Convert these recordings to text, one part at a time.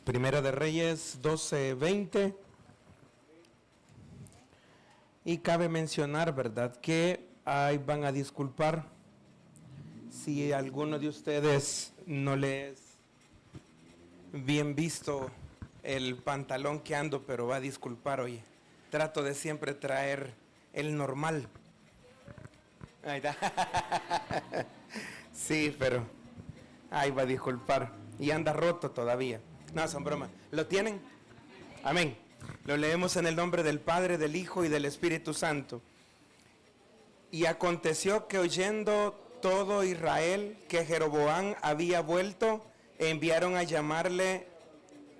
Primera de Reyes 12:20. Y cabe mencionar, ¿verdad?, que ahí van a disculpar si alguno de ustedes no le es bien visto el pantalón que ando, pero va a disculpar, oye. Trato de siempre traer el normal. Ahí está. Sí, pero ahí va a disculpar. Y anda roto todavía. No, son bromas. ¿Lo tienen? Amén. Lo leemos en el nombre del Padre, del Hijo y del Espíritu Santo. Y aconteció que oyendo todo Israel que Jeroboam había vuelto, enviaron a llamarle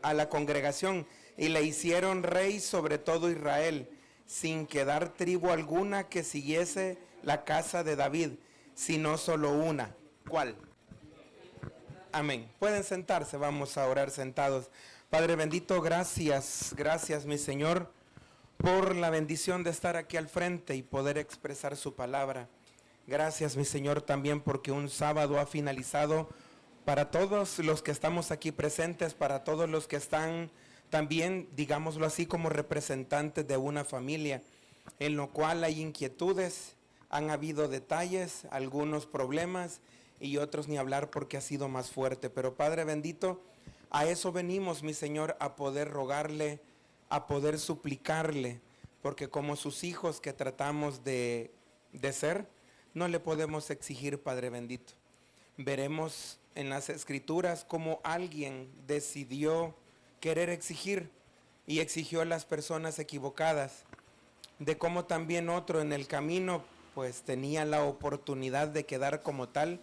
a la congregación y le hicieron rey sobre todo Israel, sin quedar tribu alguna que siguiese la casa de David, sino solo una. ¿Cuál? Amén. Pueden sentarse, vamos a orar sentados. Padre bendito, gracias mi Señor, por la bendición de estar aquí al frente y poder expresar su palabra. Gracias mi Señor también porque un sábado ha finalizado para todos los que estamos aquí presentes, para todos los que están también, digámoslo así, como representantes de una familia, en lo cual hay inquietudes, han habido detalles, algunos problemas y otros ni hablar porque ha sido más fuerte. Pero Padre bendito, a eso venimos mi Señor, a poder rogarle, a poder suplicarle, porque como sus hijos que tratamos de ser, no le podemos exigir, Padre bendito. Veremos en las Escrituras cómo alguien decidió querer exigir y exigió a las personas equivocadas, de cómo también otro en el camino pues tenía la oportunidad de quedar como tal,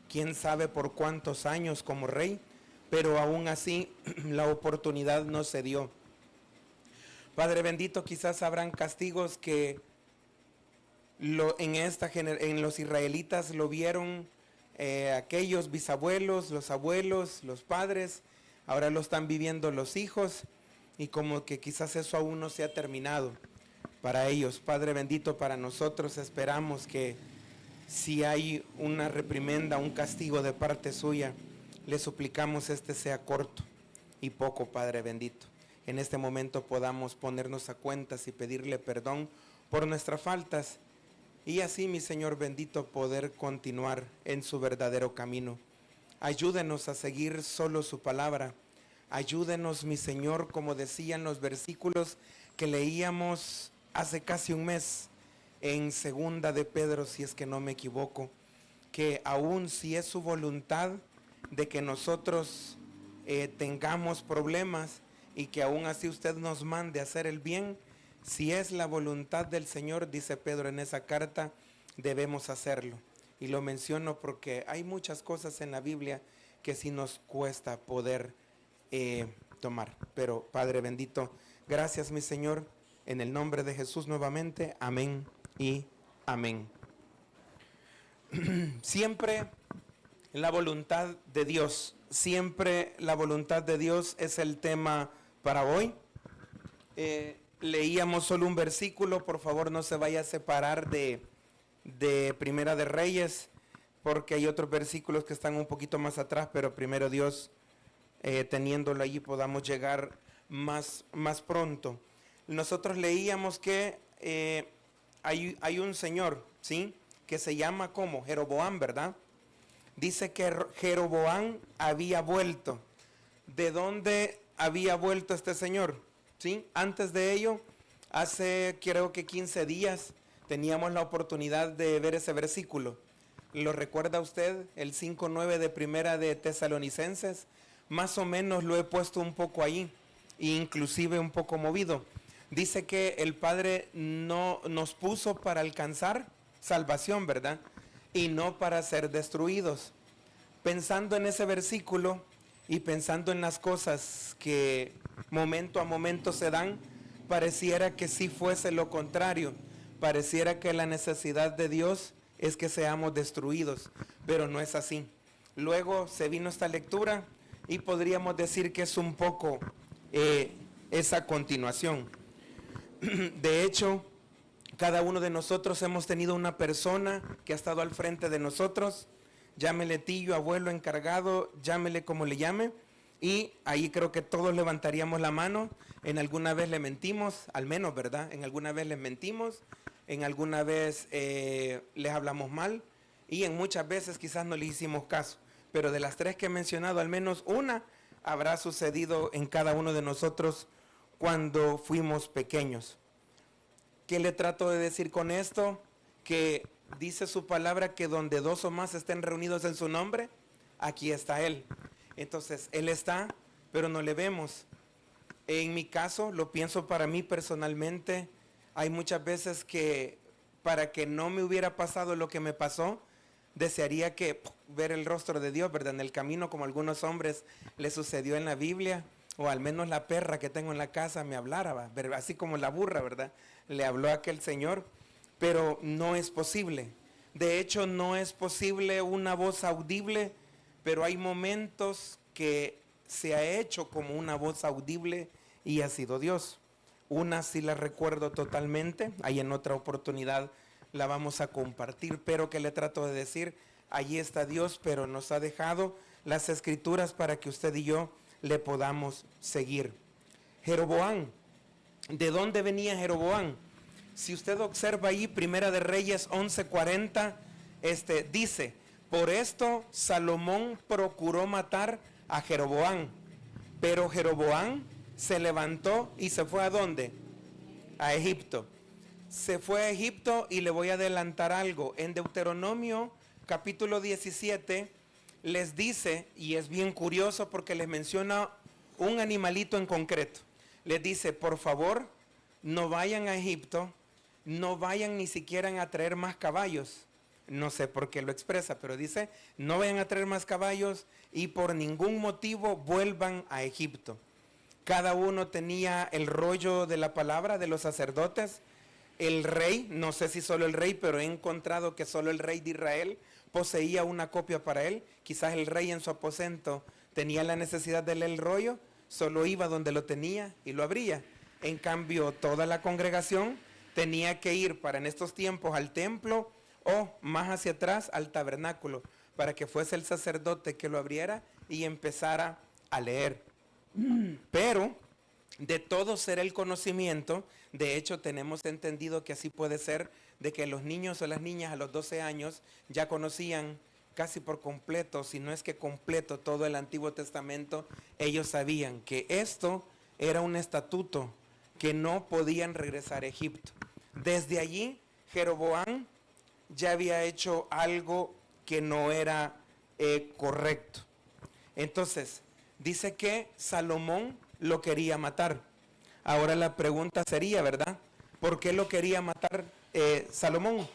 quién sabe por cuántos años como rey, pero aún así la oportunidad no se dio. Padre bendito, quizás habrán castigos que en los israelitas lo vieron aquellos bisabuelos, los abuelos, los padres, ahora lo están viviendo los hijos y como que quizás eso aún no se ha terminado para ellos. Padre bendito, para nosotros esperamos que si hay una reprimenda, un castigo de parte suya, le suplicamos este sea corto y poco, Padre bendito. En este momento podamos ponernos a cuentas y pedirle perdón por nuestras faltas y así, mi Señor bendito, poder continuar en su verdadero camino. Ayúdenos a seguir solo su palabra. Ayúdenos, mi Señor, como decían los versículos que leíamos hace casi un mes en Segunda de Pedro, si es que no me equivoco, que aún si es su voluntad de que nosotros tengamos problemas y que aún así usted nos mande a hacer el bien, si es la voluntad del Señor, dice Pedro en esa carta, debemos hacerlo. Y lo menciono porque hay muchas cosas en la Biblia que sí nos cuesta poder tomar. Pero Padre bendito, gracias mi Señor, en el nombre de Jesús nuevamente, amén y amén. Siempre la voluntad de Dios, siempre la voluntad de Dios es el tema para hoy. Leíamos solo un versículo, por favor no se vaya a separar de Primera de Reyes, porque hay otros versículos que están un poquito más atrás, pero primero Dios, teniéndolo allí, podamos llegar más pronto. Nosotros leíamos que hay un señor, ¿sí?, que se llama como Jeroboam, ¿verdad? Dice que Jeroboam había vuelto. ¿De dónde había vuelto este señor? ¿Sí? Antes de ello, hace creo que 15 días, teníamos la oportunidad de ver ese versículo. ¿Lo recuerda usted? El 5:9 de Primera de Tesalonicenses. Más o menos lo he puesto un poco ahí, inclusive un poco movido. Dice que el Padre no nos puso para alcanzar salvación, ¿verdad? Y no para ser destruidos. Pensando en ese versículo y pensando en las cosas que momento a momento se dan, pareciera que sí fuese lo contrario. Pareciera que la necesidad de Dios es que seamos destruidos, pero no es así. Luego se vino esta lectura y podríamos decir que es un poco esa continuación. De hecho, cada uno de nosotros hemos tenido una persona que ha estado al frente de nosotros, llámele tío, abuelo, encargado, llámele como le llame, Y ahí creo que todos levantaríamos la mano. En alguna vez le mentimos, al menos, ¿verdad? En alguna vez les mentimos, en alguna vez les hablamos mal y en muchas veces quizás no les hicimos caso. Pero de las tres que he mencionado, al menos una habrá sucedido en cada uno de nosotros cuando fuimos pequeños. ¿Qué le trato de decir con esto? Que dice su palabra que donde dos o más estén reunidos en su nombre, aquí está Él. Entonces, Él está, pero no le vemos. En mi caso, lo pienso para mí personalmente, hay muchas veces que para que no me hubiera pasado lo que me pasó, desearía que ver el rostro de Dios, ¿verdad? En el camino, como a algunos hombres le sucedió en la Biblia, o al menos la perra que tengo en la casa me hablara, ¿va? Así como la burra, ¿verdad? Le habló a aquel Señor, pero no es posible. De hecho, no es posible una voz audible, pero hay momentos que se ha hecho como una voz audible y ha sido Dios. Una sí la recuerdo totalmente, ahí en otra oportunidad la vamos a compartir, pero que le trato de decir, allí está Dios, pero nos ha dejado las escrituras para que usted y yo le podamos seguir. Jeroboam, ¿de dónde venía Jeroboam? Si usted observa ahí, Primera de Reyes 11:40, dice, por esto Salomón procuró matar a Jeroboam, pero Jeroboam se levantó y se fue ¿a dónde? A Egipto. Se fue a Egipto y le voy a adelantar algo. En Deuteronomio capítulo 17 les dice, y es bien curioso porque les menciona un animalito en concreto. Les dice, por favor, no vayan a Egipto, no vayan ni siquiera a traer más caballos. No sé por qué lo expresa, pero dice, no vayan a traer más caballos y por ningún motivo vuelvan a Egipto. Cada uno tenía el rollo de la palabra de los sacerdotes. El rey, no sé si solo el rey, pero he encontrado que solo el rey de Israel poseía una copia para él. Quizás el rey en su aposento tenía la necesidad de leer el rollo, solo iba donde lo tenía y lo abría. En cambio, toda la congregación tenía que ir para en estos tiempos al templo o más hacia atrás al tabernáculo, para que fuese el sacerdote que lo abriera y empezara a leer. Pero de todo será el conocimiento. De hecho, tenemos entendido que así puede ser, de que los niños o las niñas a los 12 años ya conocían casi por completo, si no es que completo, todo el Antiguo Testamento. Ellos sabían que esto era un estatuto, que no podían regresar a Egipto. Desde allí, Jeroboam ya había hecho algo que no era correcto. Entonces, dice que Salomón lo quería matar. Ahora la pregunta sería, ¿verdad? ¿Por qué lo quería matar Salomón?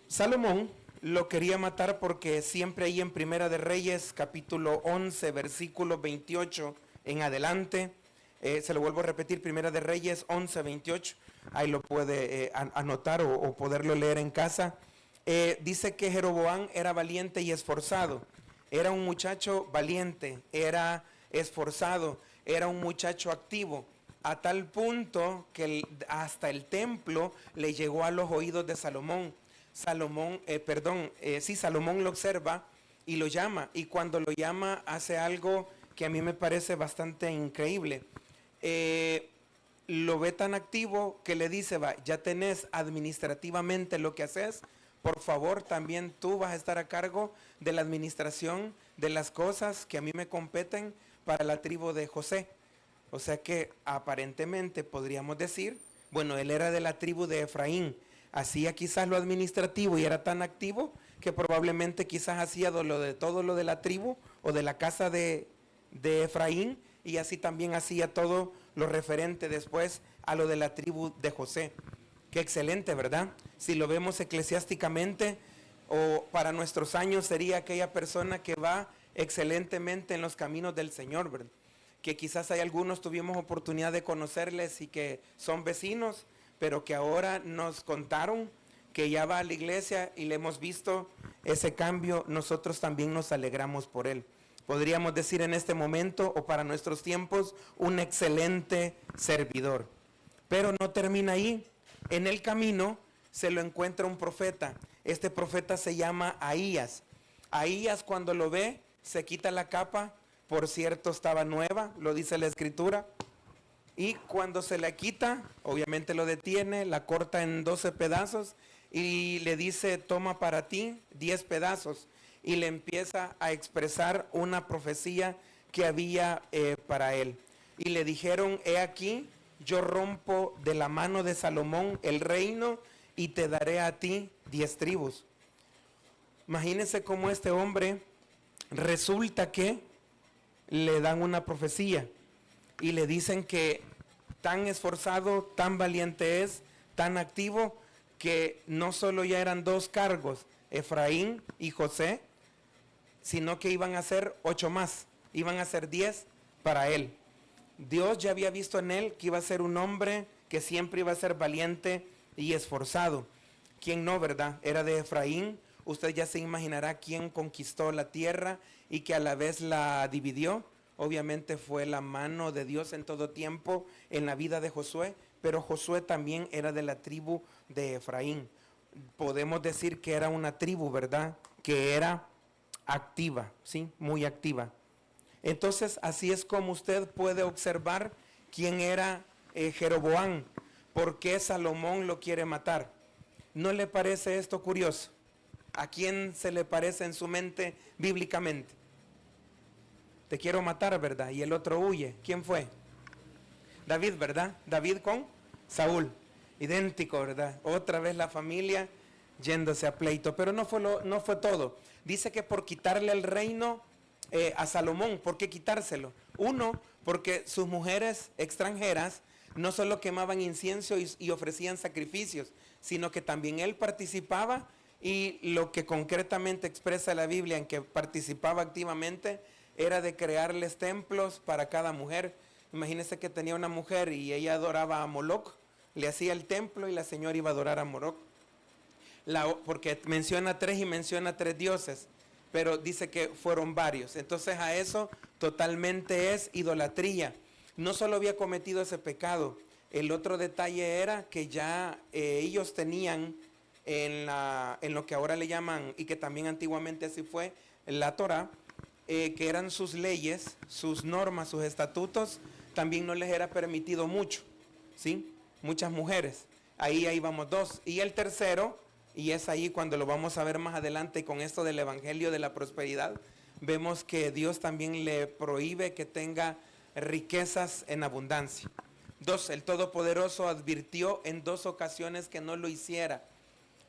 Salomón lo quería matar porque siempre ahí en Primera de Reyes, capítulo 11, versículo 28 en adelante, se lo vuelvo a repetir, Primera de Reyes 11, 28, ahí lo puede anotar o poderlo leer en casa. Dice que Jeroboam era valiente y esforzado. Era un muchacho valiente, era esforzado, era un muchacho activo, a tal punto que hasta el templo le llegó a los oídos de Salomón. Salomón lo observa y lo llama, y cuando lo llama hace algo que a mí me parece bastante increíble. Lo ve tan activo que le dice, va, ya tenés administrativamente lo que haces, por favor también tú vas a estar a cargo de la administración de las cosas que a mí me competen para la tribu de José. O sea que aparentemente podríamos decir, bueno, él era de la tribu de Efraín, hacía quizás lo administrativo y era tan activo que probablemente quizás hacía todo lo de la tribu o de la casa de Efraín, y así también hacía todo lo referente después a lo de la tribu de José. Qué excelente, ¿verdad? Si lo vemos eclesiásticamente o para nuestros años, sería aquella persona que va excelentemente en los caminos del Señor, ¿verdad? Que quizás hay algunos tuvimos oportunidad de conocerles y que son vecinos, pero que ahora nos contaron que ya va a la iglesia y le hemos visto ese cambio. Nosotros también nos alegramos por él. Podríamos decir en este momento o para nuestros tiempos, un excelente servidor. Pero no termina ahí. En el camino se lo encuentra un profeta. Este profeta se llama Ahías. Ahías, cuando lo ve, se quita la capa, por cierto estaba nueva, lo dice la escritura, y cuando se la quita, obviamente lo detiene, la corta en 12 pedazos y le dice, toma para ti 10 pedazos, y le empieza a expresar una profecía que había para él. Y le dijeron, he aquí, yo rompo de la mano de Salomón el reino y te daré a ti 10 tribus. Imagínense cómo este hombre resulta que le dan una profecía y le dicen que tan esforzado, tan valiente es, tan activo, que no solo ya eran 2 cargos, Efraín y José, sino que iban a ser 8 más, iban a ser 10 para él. Dios ya había visto en él que iba a ser un hombre que siempre iba a ser valiente y esforzado. ¿Quién no, verdad? Era de Efraín. Usted ya se imaginará quién conquistó la tierra y que a la vez la dividió. Obviamente fue la mano de Dios en todo tiempo en la vida de Josué, pero Josué también era de la tribu de Efraín. Podemos decir que era una tribu, ¿verdad? Que era activa, ¿sí? Muy activa. Entonces, así es como usted puede observar quién era Jeroboam, por qué Salomón lo quiere matar. ¿No le parece esto curioso? ¿A quién se le parece en su mente bíblicamente? Te quiero matar, ¿verdad? Y el otro huye. ¿Quién fue? David, ¿verdad? David con Saúl. Idéntico, ¿verdad? Otra vez la familia yéndose a pleito. Pero no fue todo. Dice que por quitarle el reino a Salomón, ¿por qué quitárselo? Uno, porque sus mujeres extranjeras no solo quemaban incienso y ofrecían sacrificios, sino que también él participaba, y lo que concretamente expresa la Biblia en que participaba activamente era de crearles templos para cada mujer. Imagínense que tenía una mujer y ella adoraba a Moloc, le hacía el templo y la señora iba a adorar a Moloc. Porque menciona 3 y menciona 3 dioses, pero dice que fueron varios. Entonces a eso totalmente es idolatría. No solo había cometido ese pecado, el otro detalle era que ya ellos tenían en lo que ahora le llaman, y que también antiguamente así fue, la Torá, que eran sus leyes, sus normas, sus estatutos, también no les era permitido mucho, ¿sí? Muchas mujeres. Ahí vamos 2. Y el tercero, y es ahí cuando lo vamos a ver más adelante con esto del evangelio de la prosperidad, vemos que Dios también le prohíbe que tenga riquezas en abundancia. 2, el Todopoderoso advirtió en 2 ocasiones que no lo hiciera.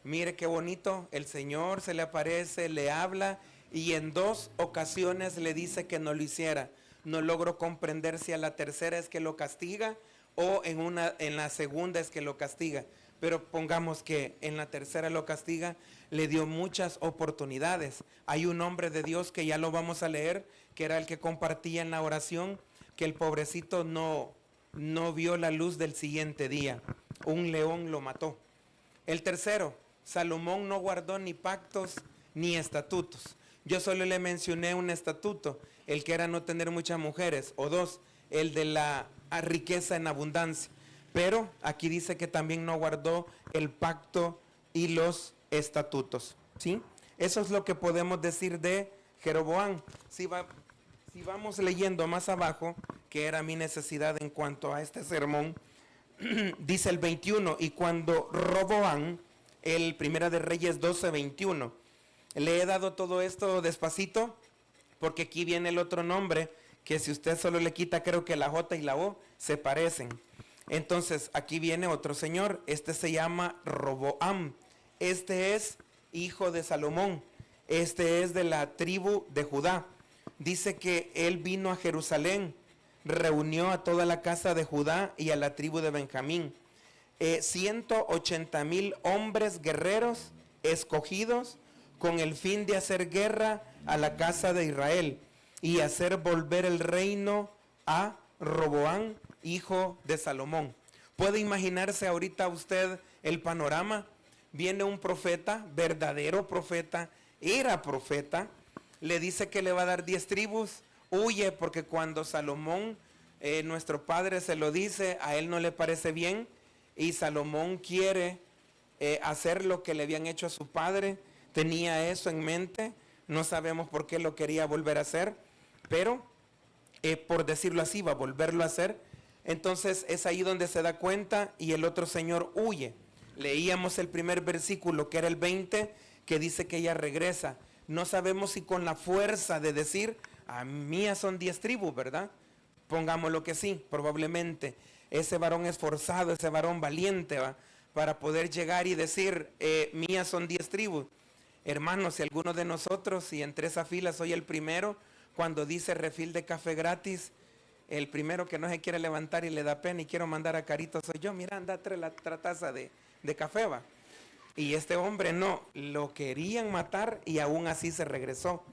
Mire qué bonito, el Señor se le aparece, le habla y en 2 ocasiones le dice que no lo hiciera. No logro comprender si a la tercera es que lo castiga o en la segunda es que lo castiga. Pero pongamos que en la tercera lo castiga, le dio muchas oportunidades. Hay un hombre de Dios que ya lo vamos a leer, que era el que compartía en la oración, que el pobrecito no vio la luz del siguiente día. Un león lo mató. El tercero, Salomón no guardó ni pactos ni estatutos. Yo solo le mencioné un estatuto, el que era no tener muchas mujeres, o 2, el de la riqueza en abundancia. Pero aquí dice que también no guardó el pacto y los estatutos, ¿sí? Eso es lo que podemos decir de Jeroboam. Si vamos leyendo más abajo, que era mi necesidad en cuanto a este sermón, dice el 21, y cuando Roboam, el Primera de Reyes 12:21, le he dado todo esto despacito, porque aquí viene el otro nombre, que si usted solo le quita, creo que la J y la O se parecen. Entonces, aquí viene otro señor, este se llama Roboam, este es hijo de Salomón, este es de la tribu de Judá. Dice que él vino a Jerusalén, reunió a toda la casa de Judá y a la tribu de Benjamín. 180,000 hombres guerreros escogidos con el fin de hacer guerra a la casa de Israel y hacer volver el reino a Roboam, hijo de Salomón. ¿Puede imaginarse ahorita usted el panorama? Viene un profeta, verdadero profeta, era profeta, le dice que le va a dar 10 tribus, huye porque cuando Salomón, nuestro padre, se lo dice, a él no le parece bien, y Salomón quiere hacer lo que le habían hecho a su padre, tenía eso en mente, No sabemos por qué lo quería volver a hacer, pero por decirlo así, va a volverlo a hacer. Entonces es ahí donde se da cuenta y el otro señor huye. Leíamos el primer versículo, que era el 20, que dice que ella regresa. No sabemos si con la fuerza de decir, a mías son 10 tribus, ¿verdad? Pongámoslo que sí, probablemente. Ese varón esforzado, ese varón valiente, ¿va? Para poder llegar y decir, mías son 10 tribus. Hermanos, si alguno de nosotros, y entre esa fila soy el primero, cuando dice refil de café gratis, el primero que no se quiere levantar y le da pena y quiero mandar a Carito soy yo. Mira, anda, trae la taza de café, va. Y este hombre no, lo querían matar y aún así se regresó.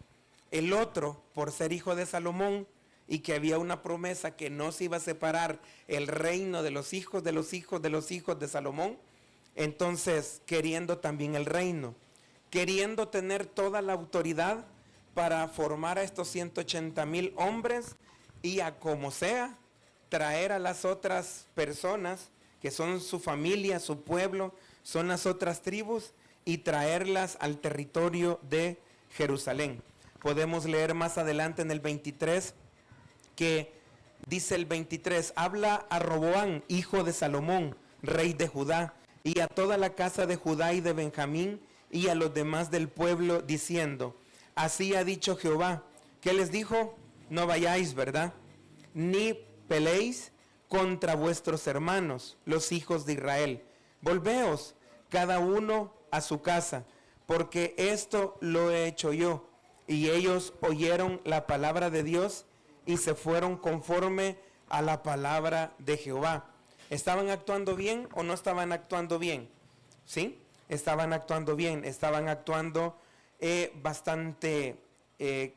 El otro, por ser hijo de Salomón y que había una promesa que no se iba a separar el reino de los hijos de los hijos de los hijos de Salomón, entonces queriendo también el reino, queriendo tener toda la autoridad para formar a estos 180,000 hombres y a como sea, traer a las otras personas que son su familia, su pueblo, son las otras tribus y traerlas al territorio de Jerusalén. Podemos leer más adelante en el 23 que dice el 23, habla a Roboán, hijo de Salomón, rey de Judá, y a toda la casa de Judá y de Benjamín y a los demás del pueblo, diciendo, así ha dicho Jehová. ¿Qué les dijo? No vayáis, ¿verdad? Ni peleéis contra vuestros hermanos, los hijos de Israel. Volveos, cada uno a su casa, porque esto lo he hecho yo. Y ellos oyeron la palabra de Dios y se fueron conforme a la palabra de Jehová. ¿Estaban actuando bien o no estaban actuando bien? ¿Sí? Estaban actuando bien, estaban actuando bastante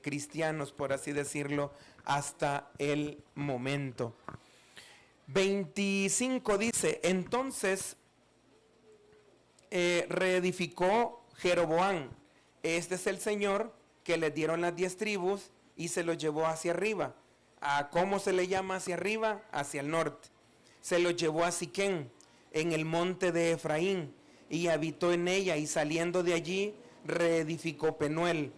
cristianos, por así decirlo, hasta el momento. 25 dice, entonces reedificó Jeroboam. Este es el señor que le dieron las 10 tribus y se los llevó hacia arriba. ¿A cómo se le llama hacia arriba? Hacia el norte. Se los llevó a Siquén, en el monte de Efraín, y habitó en ella, y saliendo de allí reedificó Penuel.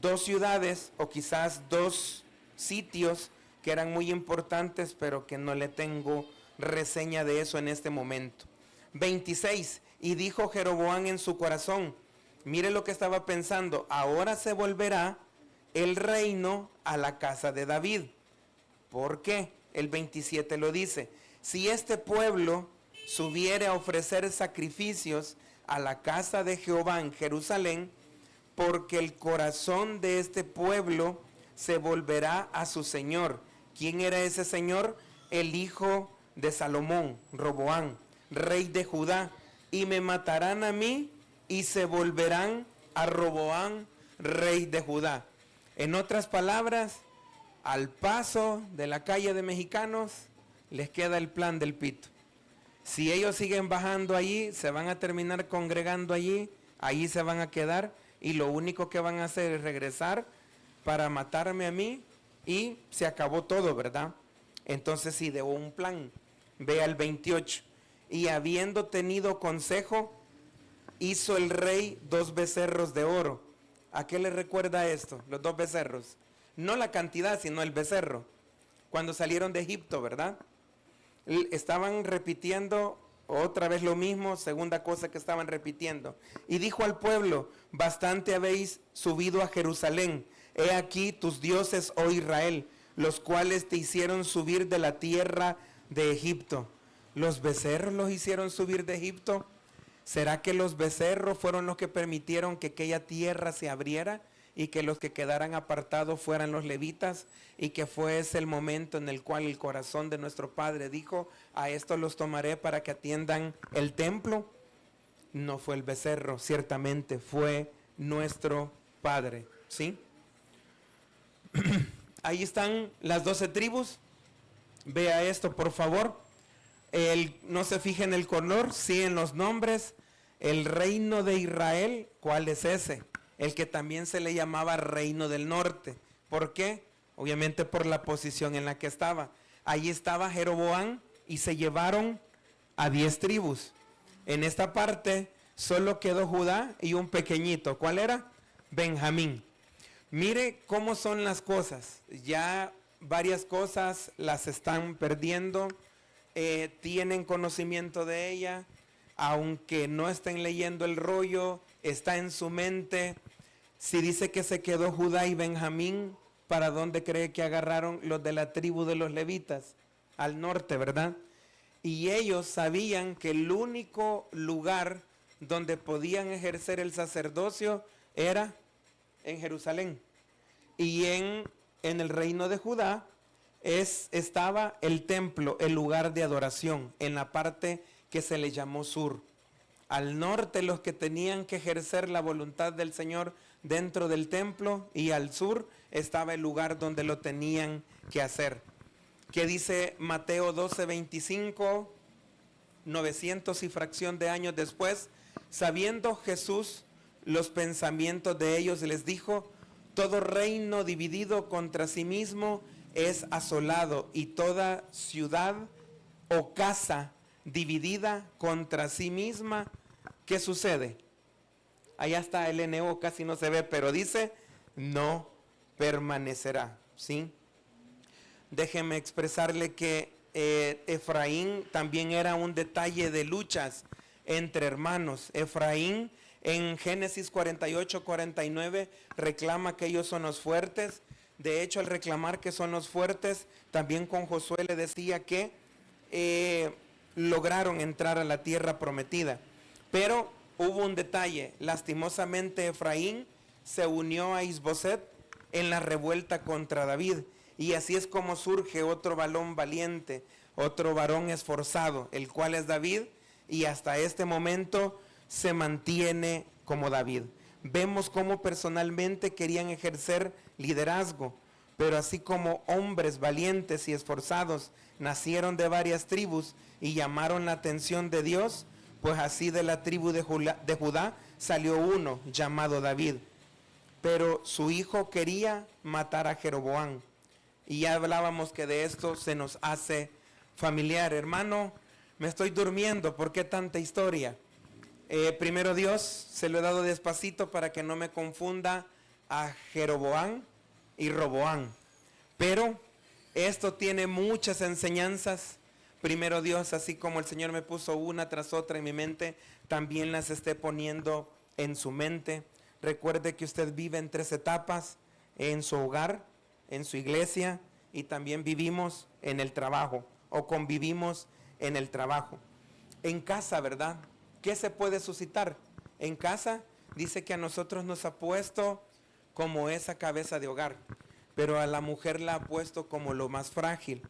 2 ciudades, o quizás 2 sitios que eran muy importantes, pero que no le tengo reseña de eso en este momento. 26, y dijo Jeroboam en su corazón, mire lo que estaba pensando, ahora se volverá el reino a la casa de David. ¿Por qué? El 27 lo dice, si este pueblo subiere a ofrecer sacrificios a la casa de Jehová en Jerusalén, porque el corazón de este pueblo se volverá a su señor. ¿Quién era ese señor? El hijo de Salomón, Roboán, rey de Judá, y me matarán a mí y se volverán a Roboán, rey de Judá. En otras palabras, al paso de la calle de mexicanos, les queda el plan del pito. Si ellos siguen bajando allí, se van a terminar congregando allí, allí se van a quedar y lo único que van a hacer es regresar para matarme a mí y se acabó todo, ¿verdad? Entonces sí, debo un plan. Vea el 28. Y habiendo tenido consejo, hizo el rey 2 becerros de oro. ¿A qué le recuerda esto? Los 2 becerros. No la cantidad, sino el becerro. Cuando salieron de Egipto, ¿verdad? Estaban repitiendo otra vez lo mismo, segunda cosa que estaban repitiendo. Y dijo al pueblo, bastante habéis subido a Jerusalén. He aquí tus dioses, oh Israel, los cuales te hicieron subir de la tierra de Egipto. ¿Los becerros los hicieron subir de Egipto? ¿Será que los becerros fueron los que permitieron que aquella tierra se abriera y que los que quedaran apartados fueran los levitas y que fue ese el momento en el cual el corazón de nuestro Padre dijo, a estos los tomaré para que atiendan el templo? No fue el becerro, ciertamente fue nuestro Padre, ¿sí? Ahí están las 12 tribus. Vea esto, por favor. No se fije en el color, sí en los nombres. El reino de Israel, ¿cuál es ese? El que también se le llamaba reino del norte. ¿Por qué? Obviamente por la posición en la que estaba. Allí estaba Jeroboam y se llevaron a 10 tribus. En esta parte solo quedó Judá y un pequeñito. ¿Cuál era? Benjamín. Mire cómo son las cosas. Ya varias cosas las están perdiendo, tienen conocimiento de ella, aunque no estén leyendo el rollo, está en su mente. Si dice que se quedó Judá y Benjamín, ¿para dónde cree que agarraron los de la tribu de los levitas? Al norte, ¿verdad? Y ellos sabían que el único lugar donde podían ejercer el sacerdocio era en Jerusalén. Y en el reino de Judá estaba el templo, el lugar de adoración, en la parte que se le llamó sur. Al norte los que tenían que ejercer la voluntad del Señor dentro del templo, y al sur estaba el lugar donde lo tenían que hacer. ¿Qué dice Mateo 12:25? 900 y fracción de años después, sabiendo Jesús los pensamientos de ellos, les dijo: todo reino dividido contra sí mismo es asolado, y toda ciudad o casa dividida contra sí misma, ¿qué sucede? Allá está el NO, casi no se ve, pero dice: no permanecerá, ¿sí? Déjeme expresarle que Efraín también era un detalle de luchas entre hermanos. Efraín en Génesis 48-49 reclama que ellos son los fuertes. De hecho, al reclamar que son los fuertes, también con Josué le decía que lograron entrar a la tierra prometida. Pero hubo un detalle: lastimosamente Efraín se unió a Isboset en la revuelta contra David. Y así es como surge otro varón valiente, otro varón esforzado, el cual es David, y hasta este momento se mantiene como David. Vemos cómo personalmente querían ejercer liderazgo, pero así como hombres valientes y esforzados nacieron de varias tribus y llamaron la atención de Dios, pues así de la tribu de Judá salió uno llamado David. Pero su hijo quería matar a Jeroboam. Y ya hablábamos que de esto se nos hace familiar. Hermano, me estoy durmiendo, ¿por qué tanta historia? Primero Dios, se lo he dado despacito para que no me confunda a Jeroboam y Roboam. Pero esto tiene muchas enseñanzas. Primero Dios, así como el Señor me puso una tras otra en mi mente, también las esté poniendo en su mente. Recuerde que usted vive en 3 etapas: en su hogar, en su iglesia, y también vivimos en el trabajo, o convivimos en el trabajo. En casa, ¿verdad? ¿Qué se puede suscitar? En casa dice que a nosotros nos ha puesto como esa cabeza de hogar, pero a la mujer la ha puesto como lo más frágil.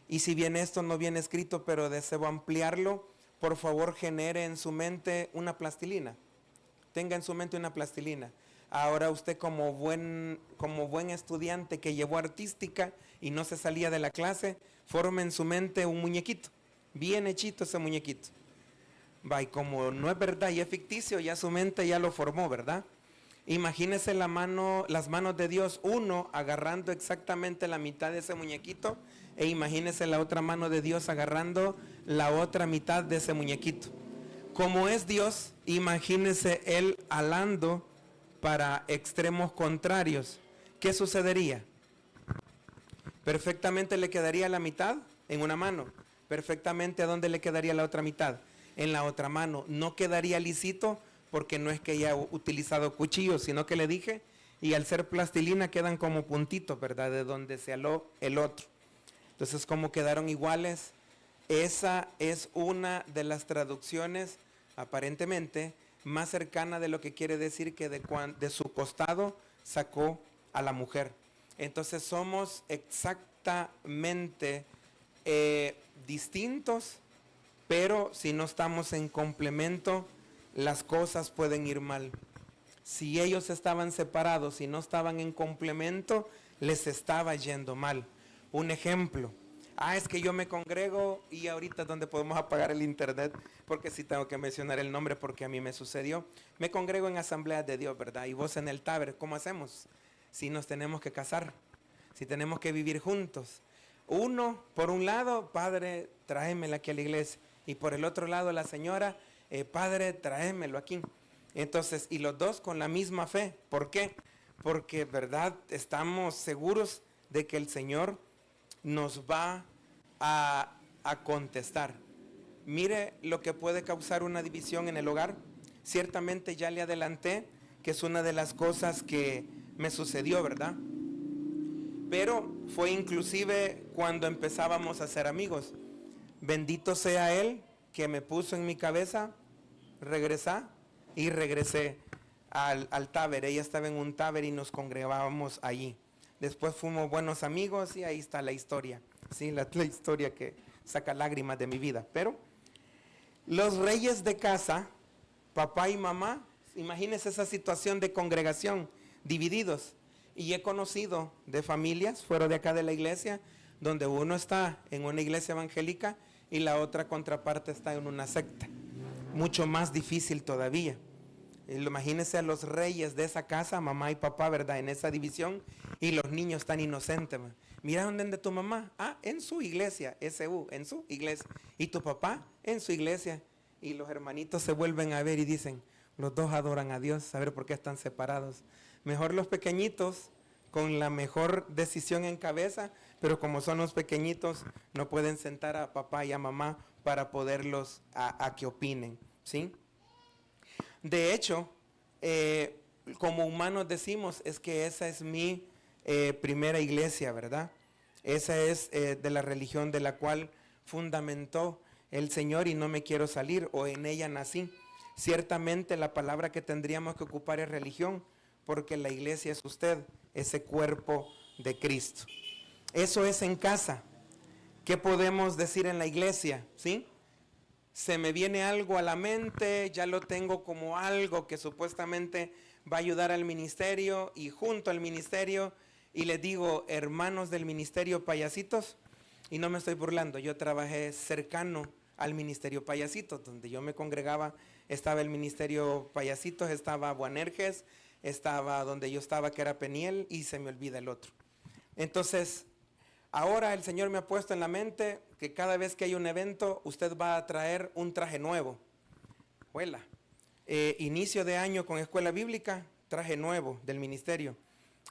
Y si bien esto no viene escrito, pero deseo ampliarlo, por favor genere en su mente una plastilina. Tenga en su mente una plastilina. Ahora usted como buen estudiante que llevó artística y no se salía de la clase, forme en su mente un muñequito, bien hechito ese muñequito. Va, y como no es verdad y es ficticio, ya su mente ya lo formó, ¿verdad? Imagínese las manos de Dios, uno agarrando exactamente la mitad de ese muñequito, e imagínese la otra mano de Dios agarrando la otra mitad de ese muñequito. Como es Dios, imagínese Él alando para extremos contrarios. ¿Qué sucedería? Perfectamente le quedaría la mitad en una mano. Perfectamente, ¿a dónde le quedaría la otra mitad? En la otra mano. No quedaría lisito, porque no es que haya utilizado cuchillos, sino que le dije, y al ser plastilina quedan como puntitos, ¿verdad? De donde se aló el otro. Entonces, como quedaron iguales, esa es una de las traducciones aparentemente más cercana de lo que quiere decir que de su costado sacó a la mujer. Entonces somos exactamente distintos, pero si no estamos en complemento, las cosas pueden ir mal. Si ellos estaban separados y no estaban en complemento, les estaba yendo mal. Un ejemplo: es que yo me congrego, y ahorita es donde podemos apagar el internet, porque sí tengo que mencionar el nombre porque a mí me sucedió. Me congrego en Asambleas de Dios, ¿verdad? Y vos en el Taber, ¿cómo hacemos? Si nos tenemos que casar, si tenemos que vivir juntos. Uno, por un lado: padre, tráemela aquí a la iglesia. Y por el otro lado, la señora: padre, tráemelo aquí. Entonces, y los dos con la misma fe. ¿Por qué? porque, ¿verdad? Estamos seguros de que el Señor nos va a contestar. Mire lo que puede causar una división en el hogar. Ciertamente ya le adelanté que es una de las cosas que me sucedió, ¿verdad? Pero fue inclusive cuando empezábamos a ser amigos. Bendito sea Él que me puso en mi cabeza, regresar, y regresé al Taber. Ella estaba en un Taber y nos congregábamos allí. Después fuimos buenos amigos y ahí está la historia. Sí, la historia que saca lágrimas de mi vida. Pero los reyes de casa, papá y mamá, imagínense esa situación de congregación, divididos. Y he conocido de familias fuera de acá de la iglesia, donde uno está en una iglesia evangélica y la otra contraparte está en una secta. Mucho más difícil todavía. Imagínense a los reyes de esa casa, mamá y papá, ¿verdad? En esa división, y los niños tan inocentes. Mira dónde anda tu mamá. Ah, en su iglesia, SU, en su iglesia. Y tu papá, en su iglesia. Y los hermanitos se vuelven a ver y dicen, los dos adoran a Dios, a ver por qué están separados. Mejor los pequeñitos, con la mejor decisión en cabeza, pero como son los pequeñitos, no pueden sentar a papá y a mamá para poderlos a que opinen, ¿sí? De hecho, como humanos decimos, es que esa es mi primera iglesia, ¿verdad? Esa es de la religión de la cual fundamentó el Señor y no me quiero salir, o en ella nací. Ciertamente la palabra que tendríamos que ocupar es religión, porque la iglesia es usted, ese cuerpo de Cristo. Eso es en casa. ¿Qué podemos decir en la iglesia? ¿Sí? Se me viene algo a la mente, ya lo tengo como algo que supuestamente va a ayudar al ministerio, y junto al ministerio, y les digo, hermanos del ministerio Payasitos, y no me estoy burlando, yo trabajé cercano al ministerio Payasitos, donde yo me congregaba, estaba el ministerio Payasitos, estaba Boanerges, estaba donde yo estaba, que era Peniel, y se me olvida el otro. Entonces, ahora el Señor me ha puesto en la mente que cada vez que hay un evento, usted va a traer un traje nuevo. Huela. Inicio de año con escuela bíblica, traje nuevo del ministerio.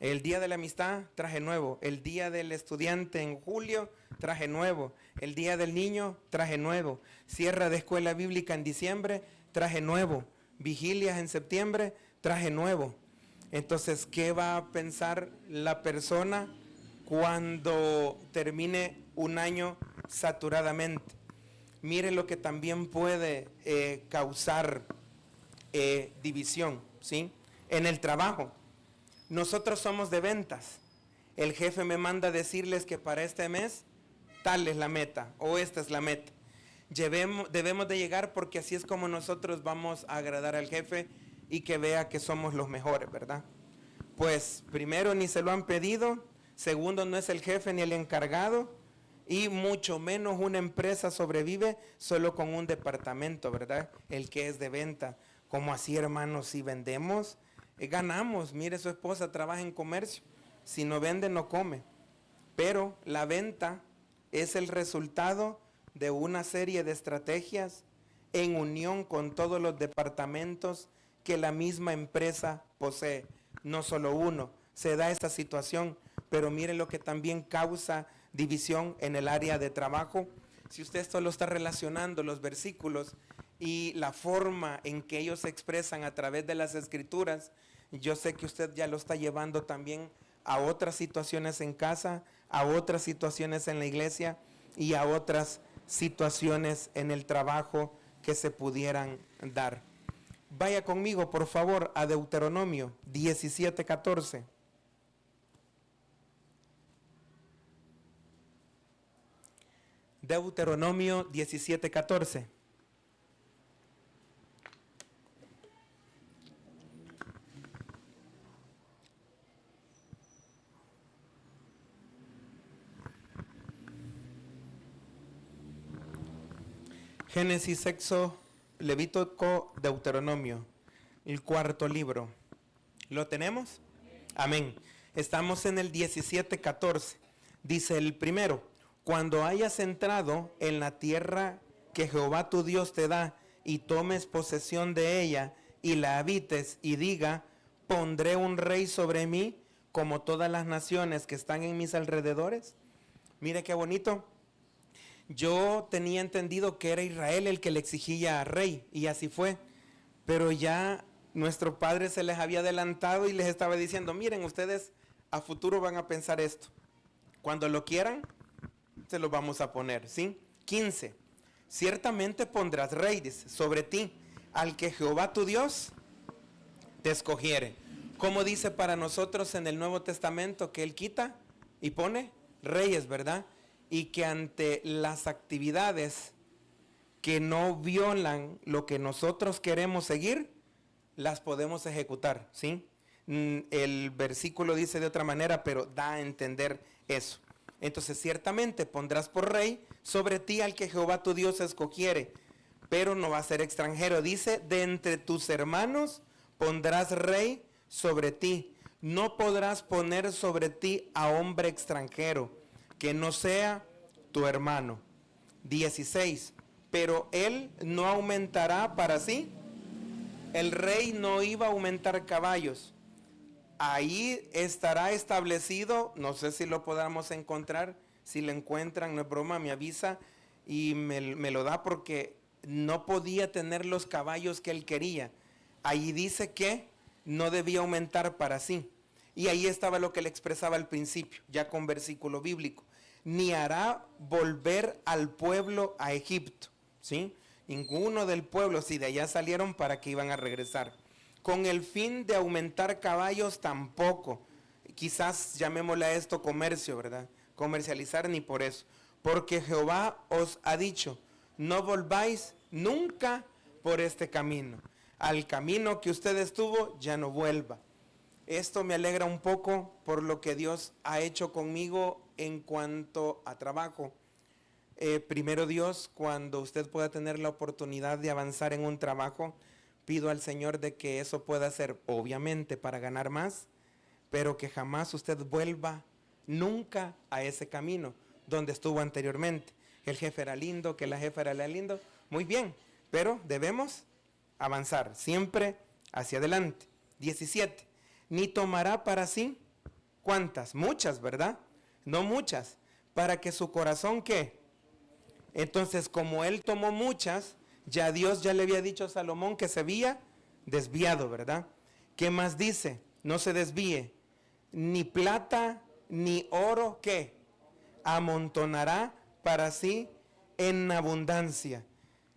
El día de la amistad, traje nuevo. El día del estudiante en julio, traje nuevo. El día del niño, traje nuevo. Cierre de escuela bíblica en diciembre, traje nuevo. Vigilias en septiembre, traje nuevo. Entonces, ¿qué va a pensar la persona cuando termine un año saturadamente? Mire lo que también puede causar división, ¿sí? En el trabajo, nosotros somos de ventas. El jefe me manda a decirles que para este mes tal es la meta o esta es la meta. Debemos de llegar porque así es como nosotros vamos a agradar al jefe y que vea que somos los mejores, ¿verdad? Pues primero ni se lo han pedido, segundo no es el jefe ni el encargado, y mucho menos una empresa sobrevive solo con un departamento, ¿verdad? El que es de venta. Como así, hermanos, si vendemos, ganamos. Mire, su esposa trabaja en comercio, si no vende no come, pero la venta es el resultado de una serie de estrategias en unión con todos los departamentos que la misma empresa posee, no solo uno. Se da esta situación, pero mire lo que también causa división en el área de trabajo. Si usted solo está relacionando los versículos y la forma en que ellos se expresan a través de las escrituras, yo sé que usted ya lo está llevando también a otras situaciones en casa, a otras situaciones en la iglesia y a otras situaciones en el trabajo que se pudieran dar. Vaya conmigo, por favor, a Deuteronomio 17:14. Deuteronomio 17:14. Génesis, Éxodo, Levítico, Deuteronomio, el cuarto libro. ¿Lo tenemos? Amén. Estamos en el 17:14. Dice el primero: cuando hayas entrado en la tierra que Jehová tu Dios te da, y tomes posesión de ella, y la habites, y diga, pondré un rey sobre mí como todas las naciones que están en mis alrededores. Mire qué bonito. Yo tenía entendido que era Israel el que le exigía rey, y así fue. Pero ya nuestro padre se les había adelantado y les estaba diciendo, miren, ustedes a futuro van a pensar esto. Cuando lo quieran, se lo vamos a poner, ¿sí? 15. Ciertamente pondrás reyes sobre ti, al que Jehová tu Dios te escogiere. Como dice para nosotros en el Nuevo Testamento, que Él quita y pone reyes, ¿verdad? Y que ante las actividades que no violan lo que nosotros queremos seguir, las podemos ejecutar, ¿sí? El versículo dice de otra manera, pero da a entender eso. Entonces, ciertamente pondrás por rey sobre ti al que Jehová tu Dios escogiere, pero no va a ser extranjero. Dice, de entre tus hermanos pondrás rey sobre ti. No podrás poner sobre ti a hombre extranjero, que no sea tu hermano. 16. Pero él no aumentará para sí. El rey no iba a aumentar caballos. Ahí estará establecido, no sé si lo podamos encontrar, si lo encuentran, no es broma, me avisa y me lo da, porque no podía tener los caballos que él quería. Ahí dice que no debía aumentar para sí. Y ahí estaba lo que le expresaba al principio, ya con versículo bíblico. Ni hará volver al pueblo a Egipto, ¿sí? Ninguno del pueblo, si de allá salieron, ¿para qué iban a regresar? Con el fin de aumentar caballos tampoco. Quizás llamémosle a esto comercio, ¿verdad? Comercializar, ni por eso. Porque Jehová os ha dicho, no volváis nunca por este camino. Al camino que usted estuvo, ya no vuelva. Esto me alegra un poco por lo que Dios ha hecho conmigo en cuanto a trabajo. Primero Dios, cuando usted pueda tener la oportunidad de avanzar en un trabajo, pido al Señor de que eso pueda ser obviamente para ganar más, pero que jamás usted vuelva nunca a ese camino donde estuvo anteriormente. El jefe era lindo, que la jefa era lindo, muy bien, pero debemos avanzar siempre hacia adelante. 17. Ni tomará para sí, ¿cuántas? Muchas, ¿verdad? No muchas, para que su corazón, ¿qué? Entonces, como él tomó muchas, ya Dios ya le había dicho a Salomón que se había desviado, ¿verdad? ¿Qué más dice? No se desvíe, ni plata, ni oro, ¿qué? Amontonará para sí en abundancia.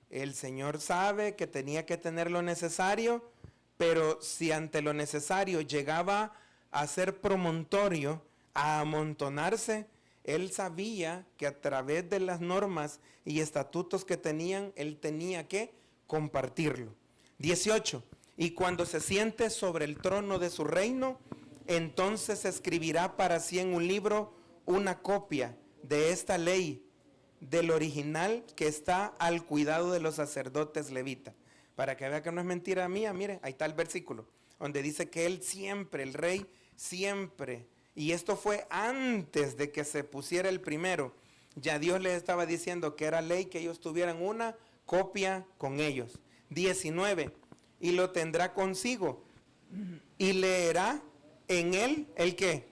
El Señor sabe que tenía que tener lo necesario, pero si ante lo necesario llegaba a ser promontorio, a amontonarse, él sabía que a través de las normas y estatutos que tenían, él tenía que compartirlo. 18. Y cuando se siente sobre el trono de su reino, entonces escribirá para sí en un libro una copia de esta ley, del original que está al cuidado de los sacerdotes levitas. Para que vea que no es mentira mía, mire, ahí está el versículo, donde dice que él siempre, el rey siempre, y esto fue antes de que se pusiera el primero, ya Dios les estaba diciendo que era ley que ellos tuvieran una copia con ellos. 19. Y lo tendrá consigo y leerá en él el qué.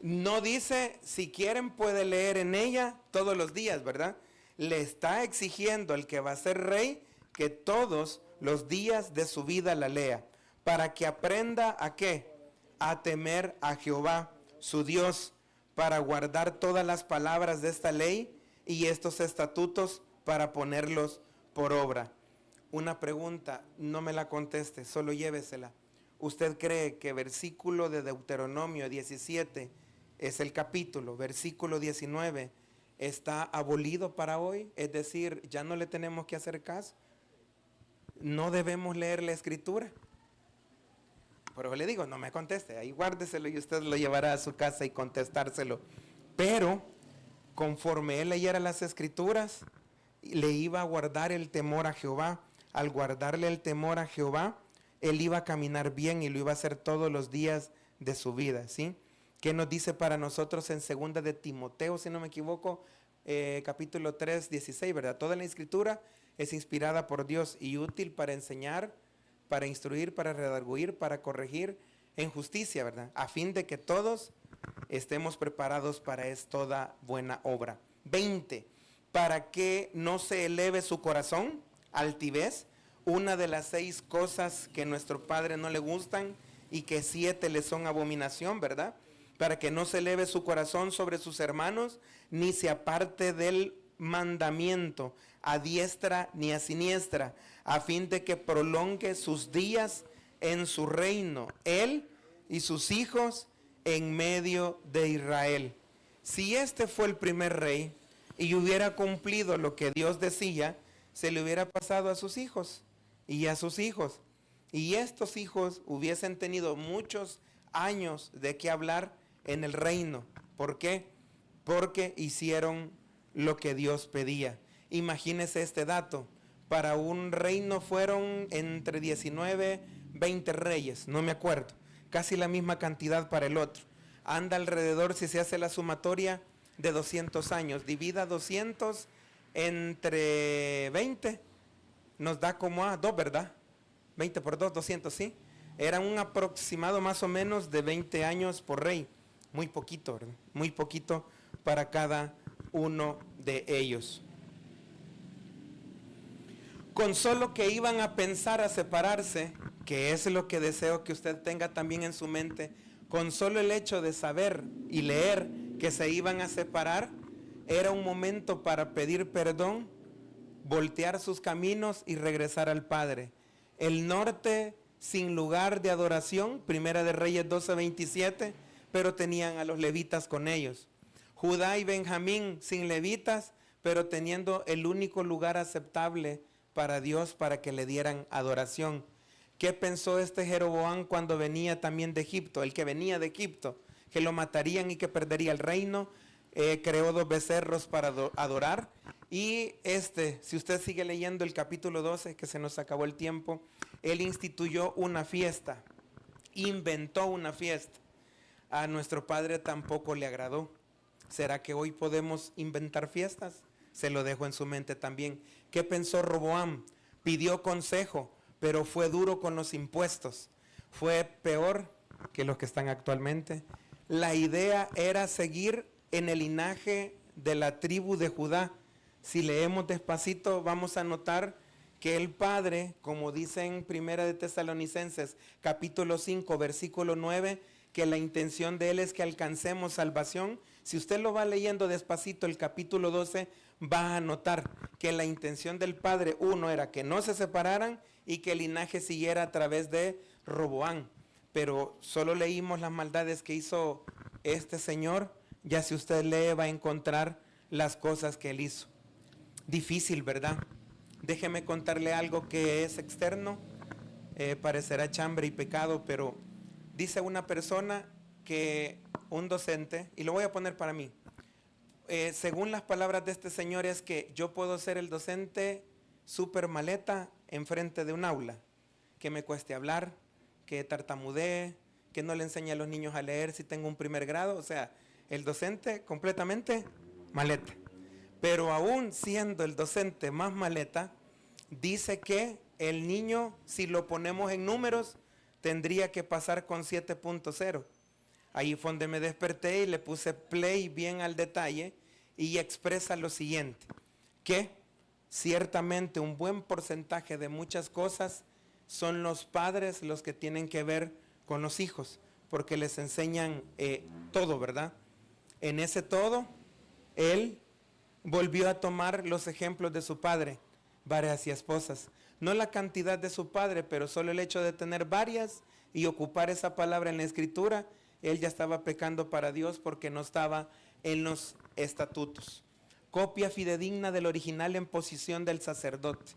No dice, si quieren puede leer en ella todos los días, ¿verdad? Le está exigiendo al que va a ser rey que todos los días de su vida la lea, para que aprenda a qué, a temer a Jehová, su Dios, para guardar todas las palabras de esta ley y estos estatutos para ponerlos por obra. Una pregunta, no me la conteste, solo llévesela. ¿Usted cree que versículo de Deuteronomio 17 es el capítulo, versículo 19, está abolido para hoy? Es decir, ya no le tenemos que hacer caso. No debemos leer la escritura. Por eso le digo, no me conteste, ahí guárdeselo y usted lo llevará a su casa y contestárselo. Pero conforme él leyera las escrituras, le iba a guardar el temor a Jehová. Al guardarle el temor a Jehová, él iba a caminar bien y lo iba a hacer todos los días de su vida, ¿sí? ¿Qué nos dice para nosotros en 2 de Timoteo, si no me equivoco, capítulo 3, 16, ¿verdad? Toda la escritura es inspirada por Dios y útil para enseñar, para instruir, para redarguir, para corregir en justicia, ¿verdad? A fin de que todos estemos preparados para toda buena obra. 20. Para que no se eleve su corazón, altivez, una de las 6 cosas que a nuestro Padre no le gustan y que 7 le son abominación, ¿verdad? Para que no se eleve su corazón sobre sus hermanos, ni se aparte del mandamiento a diestra ni a siniestra, a fin de que prolongue sus días en su reino, él y sus hijos en medio de Israel. Si este fue el primer rey y hubiera cumplido lo que Dios decía, se le hubiera pasado a sus hijos y a sus hijos. Y estos hijos hubiesen tenido muchos años de qué hablar en el reino. ¿Por qué? Porque hicieron lo que Dios pedía. Imagínese este dato. Para un reino fueron entre 19, 20 reyes, no me acuerdo. Casi la misma cantidad para el otro. Anda alrededor, si se hace la sumatoria, de 200 años. Divida 200 entre 20, nos da como a 2, ¿verdad? 20 por 2, 200, ¿sí? Era un aproximado más o menos de 20 años por rey. Muy poquito, ¿verdad? Muy poquito para cada uno de ellos. Con solo que iban a pensar a separarse, que es lo que deseo que usted tenga también en su mente, con solo el hecho de saber y leer que se iban a separar, era un momento para pedir perdón, voltear sus caminos y regresar al Padre. El norte sin lugar de adoración, Primera de Reyes 12:27, pero tenían a los levitas con ellos. Judá y Benjamín sin levitas, pero teniendo el único lugar aceptable para Dios para que le dieran adoración. ¿Qué pensó este Jeroboam cuando venía también de Egipto? El que venía de Egipto, que lo matarían y que perdería el reino. Creó 2 becerros para adorar. Y si usted sigue leyendo el capítulo 12, que se nos acabó el tiempo, él instituyó una fiesta, inventó una fiesta. A nuestro Padre tampoco le agradó. ¿Será que hoy podemos inventar fiestas? Se lo dejo en su mente también. ¿Qué pensó Roboam? Pidió consejo, pero fue duro con los impuestos. Fue peor que los que están actualmente. La idea era seguir en el linaje de la tribu de Judá. Si leemos despacito vamos a notar que el Padre, como dice en Primera de Tesalonicenses, capítulo 5, versículo 9, que la intención de él es que alcancemos salvación. Si usted lo va leyendo despacito, el capítulo 12, va a notar que la intención del Padre, uno, era que no se separaran y que el linaje siguiera a través de Roboam. Pero solo leímos las maldades que hizo este señor. Ya si usted lee va a encontrar las cosas que él hizo. Difícil, ¿verdad? Déjeme contarle algo que es externo, parecerá chambre y pecado, pero dice una persona que un docente, y lo voy a poner para mí, según las palabras de este señor es que yo puedo ser el docente súper maleta enfrente de un aula, que me cueste hablar, que tartamudee, que no le enseñe a los niños a leer si tengo un primer grado, o sea, el docente completamente maleta. Pero aún siendo el docente más maleta, dice que el niño, si lo ponemos en números, tendría que pasar con 7.0. Ahí fue donde me desperté y le puse play bien al detalle y expresa lo siguiente, que ciertamente un buen porcentaje de muchas cosas son los padres los que tienen que ver con los hijos, porque les enseñan todo, ¿verdad? En ese todo, él volvió a tomar los ejemplos de su padre, varias y esposas. No la cantidad de su padre, pero solo el hecho de tener varias y ocupar esa palabra en la escritura, él ya estaba pecando para Dios porque no estaba en los estatutos. Copia fidedigna del original en posición del sacerdote.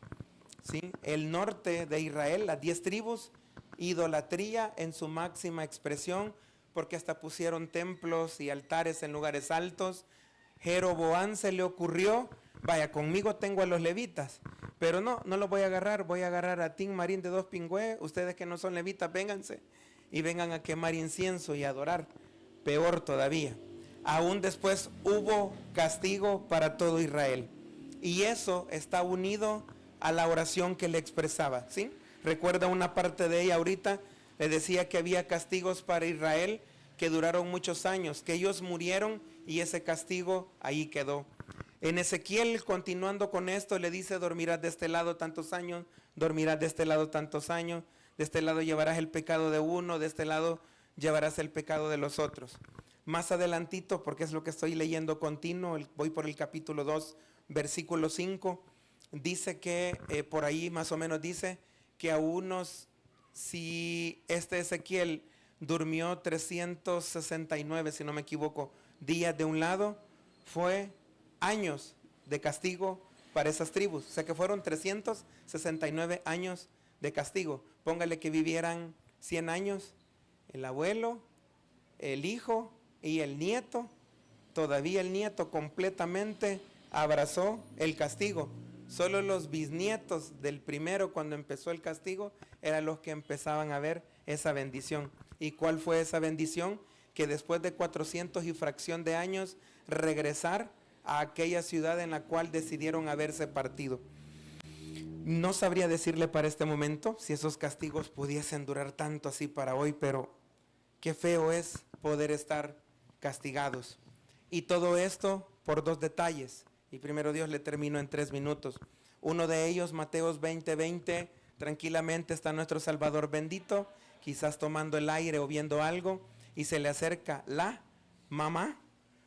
¿Sí? El norte de Israel, las 10 tribus, idolatría en su máxima expresión, porque hasta pusieron templos y altares en lugares altos. Jeroboam se le ocurrió, vaya, conmigo tengo a los levitas, pero no los voy a agarrar a Tim Marín de 2 Pingüe, ustedes que no son levitas, vénganse y vengan a quemar incienso y adorar. Peor todavía, aún después hubo castigo para todo Israel, y eso está unido a la oración que le expresaba, ¿sí? Recuerda una parte de ella ahorita, le decía que había castigos para Israel que duraron muchos años, que ellos murieron y ese castigo ahí quedó. En Ezequiel, continuando con esto, le dice: dormirás de este lado tantos años, dormirás de este lado tantos años, de este lado llevarás el pecado de uno, de este lado llevarás el pecado de los otros. Más adelantito, porque es lo que estoy leyendo continuo, voy por el capítulo 2, versículo 5, dice que por ahí más o menos dice que a unos, si este Ezequiel durmió 369, si no me equivoco, días de un lado, fue años de castigo para esas tribus. O sea que fueron 369 años de castigo. Póngale que vivieran 100 años, el abuelo, el hijo y el nieto. Todavía el nieto completamente abrazó el castigo. Solo los bisnietos del primero, cuando empezó el castigo, eran los que empezaban a ver esa bendición. ¿Y cuál fue esa bendición? Que después de 400 y fracción de años, regresar a aquella ciudad en la cual decidieron haberse partido. No sabría decirle para este momento si esos castigos pudiesen durar tanto así para hoy, pero qué feo es poder estar castigados. Y todo esto por dos detalles. Y primero Dios, le termino en 3 minutos. Uno de ellos, Mateos 20:20, tranquilamente está nuestro Salvador bendito, quizás tomando el aire o viendo algo, y se le acerca la mamá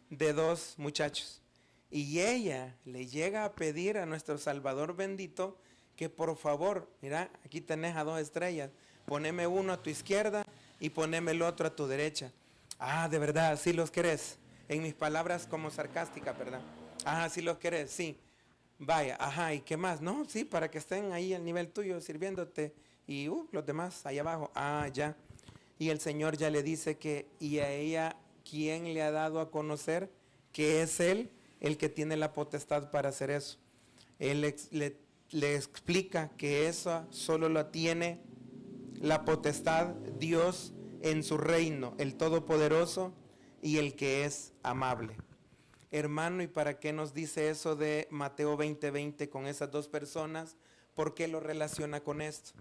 de 2 muchachos. Y ella le llega a pedir a nuestro Salvador bendito que por favor, mira, aquí tenés a 2 estrellas, poneme uno a tu izquierda y poneme el otro a tu derecha. Ah, de verdad, ¿sí los querés? En mis palabras como sarcástica, ¿verdad? Ah, ¿sí los querés? Sí. Vaya, ajá, ¿y qué más? No, sí, para que estén ahí al nivel tuyo sirviéndote y los demás ahí abajo. Ah, ya. Y el Señor ya le dice que, y a ella, ¿quién le ha dado a conocer que es Él el que tiene la potestad para hacer eso? Él le explica que eso solo lo tiene la potestad Dios en su reino, el Todopoderoso y el que es amable. Hermano, ¿y para qué nos dice eso de Mateo 20:20 con esas 2 personas? ¿Por qué lo relaciona con esto?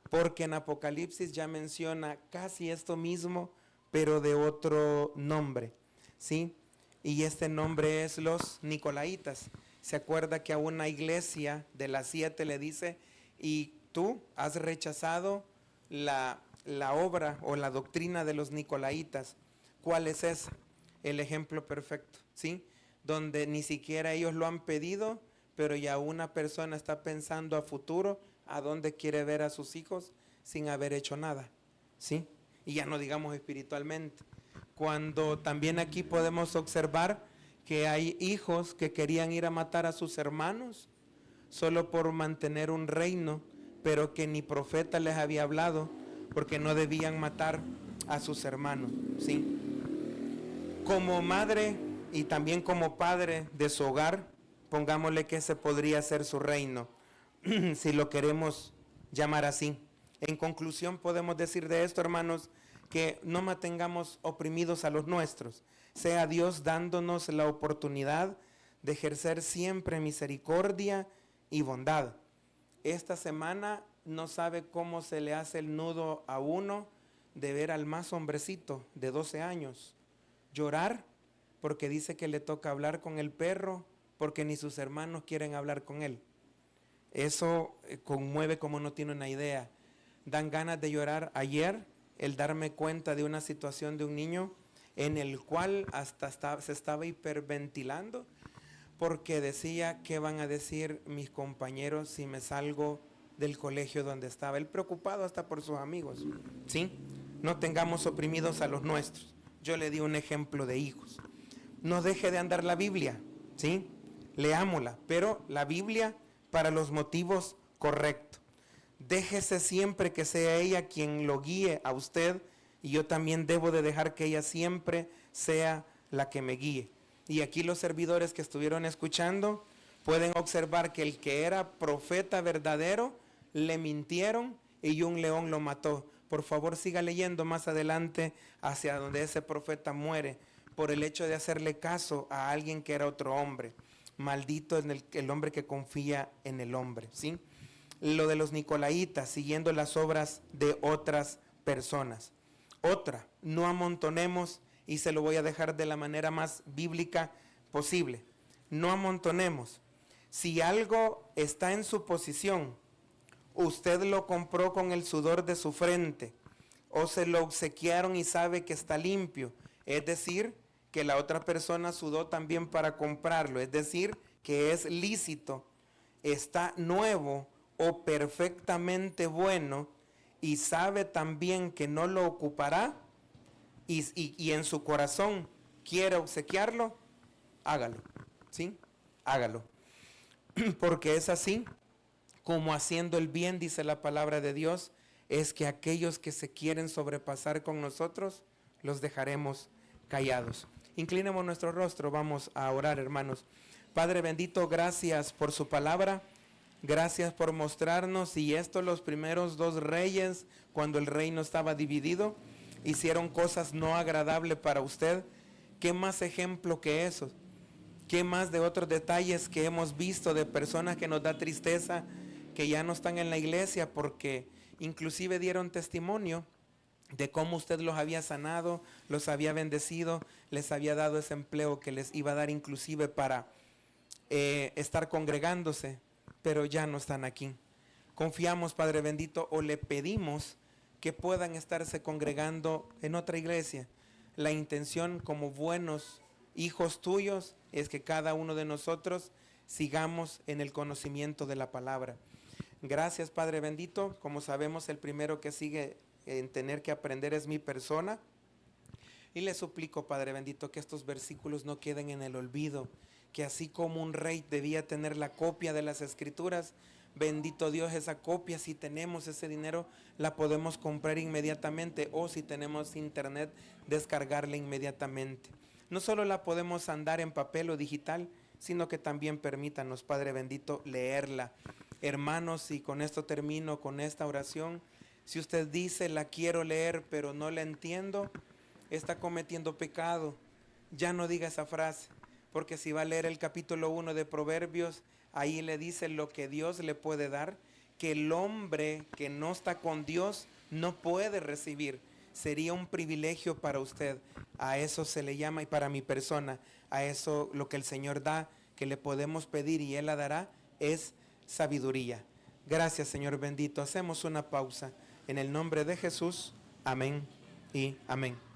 Porque en Apocalipsis ya menciona casi esto mismo, pero de otro nombre, ¿sí? Y este nombre es los Nicolaitas. ¿Se acuerda que a una iglesia de las 7 le dice: y tú has rechazado la obra o la doctrina de los Nicolaitas? ¿Cuál es esa? El ejemplo perfecto, ¿sí? Donde ni siquiera ellos lo han pedido, pero ya una persona está pensando a futuro a dónde quiere ver a sus hijos sin haber hecho nada, ¿sí? Y ya no digamos espiritualmente. Cuando también aquí podemos observar que hay hijos que querían ir a matar a sus hermanos solo por mantener un reino, pero que ni profeta les había hablado, porque no debían matar a sus hermanos, ¿sí? Como madre y también como padre de su hogar, pongámosle que ese podría ser su reino, si lo queremos llamar así. En conclusión, podemos decir de esto, hermanos, que no mantengamos oprimidos a los nuestros. Sea Dios dándonos la oportunidad de ejercer siempre misericordia y bondad. Esta semana no sabe cómo se le hace el nudo a uno de ver al más hombrecito de 12 años llorar porque dice que le toca hablar con el perro porque ni sus hermanos quieren hablar con él. Eso conmueve como no tiene una idea. Dan ganas de llorar. Ayer, el darme cuenta de una situación de un niño en el cual hasta se estaba hiperventilando porque decía: ¿qué van a decir mis compañeros si me salgo del colegio donde estaba? Él preocupado hasta por sus amigos, ¿sí? No tengamos oprimidos a los nuestros. Yo le di un ejemplo de hijos. No deje de andar la Biblia, ¿sí? Leámosla, pero la Biblia para los motivos correctos. Déjese siempre que sea ella quien lo guíe a usted, y yo también debo de dejar que ella siempre sea la que me guíe. Y aquí los servidores que estuvieron escuchando pueden observar que el que era profeta verdadero le mintieron y un león lo mató. Por favor, siga leyendo más adelante hacia donde ese profeta muere por el hecho de hacerle caso a alguien que era otro hombre. Maldito es el hombre que confía en el hombre, ¿sí? lo de los nicolaitas, siguiendo las obras de otras personas. Otra, no amontonemos, y se lo voy a dejar de la manera más bíblica posible. No amontonemos. Si algo está en su posición, usted lo compró con el sudor de su frente, o se lo obsequiaron y sabe que está limpio, es decir, que la otra persona sudó también para comprarlo, es decir, que es lícito, está nuevo o perfectamente bueno, y sabe también que no lo ocupará, y en su corazón quiere obsequiarlo, hágalo, ¿sí? Hágalo. Porque es así como haciendo el bien, dice la palabra de Dios, es que aquellos que se quieren sobrepasar con nosotros, los dejaremos callados. Inclinemos nuestro rostro, vamos a orar, hermanos. Padre bendito, gracias por su palabra. Gracias por mostrarnos, y esto los primeros 2 reyes, cuando el reino estaba dividido, hicieron cosas no agradables para usted. ¿Qué más ejemplo que esos? ¿Qué más de otros detalles que hemos visto de personas que nos da tristeza, que ya no están en la iglesia porque inclusive dieron testimonio de cómo usted los había sanado, los había bendecido, les había dado ese empleo que les iba a dar inclusive para estar congregándose, pero ya no están aquí? Confiamos, Padre bendito, o le pedimos que puedan estarse congregando en otra iglesia. La intención, como buenos hijos tuyos, es que cada uno de nosotros sigamos en el conocimiento de la palabra. Gracias, Padre bendito. Como sabemos, el primero que sigue en tener que aprender es mi persona. Y le suplico, Padre bendito, que estos versículos no queden en el olvido, que así como un rey debía tener la copia de las escrituras, bendito Dios, esa copia, si tenemos ese dinero, la podemos comprar inmediatamente, o si tenemos internet, descargarla inmediatamente. No solo la podemos andar en papel o digital, sino que también permítanos, Padre bendito, leerla. Hermanos, y con esto termino con esta oración. Si usted dice, la quiero leer, pero no la entiendo, está cometiendo pecado. Ya no diga esa frase, porque si va a leer el capítulo 1 de Proverbios, ahí le dice lo que Dios le puede dar, que el hombre que no está con Dios no puede recibir. Sería un privilegio para usted. A eso se le llama, y para mi persona, a eso lo que el Señor da, que le podemos pedir y Él la dará, es sabiduría. Gracias, Señor bendito. Hacemos una pausa. En el nombre de Jesús, amén y amén.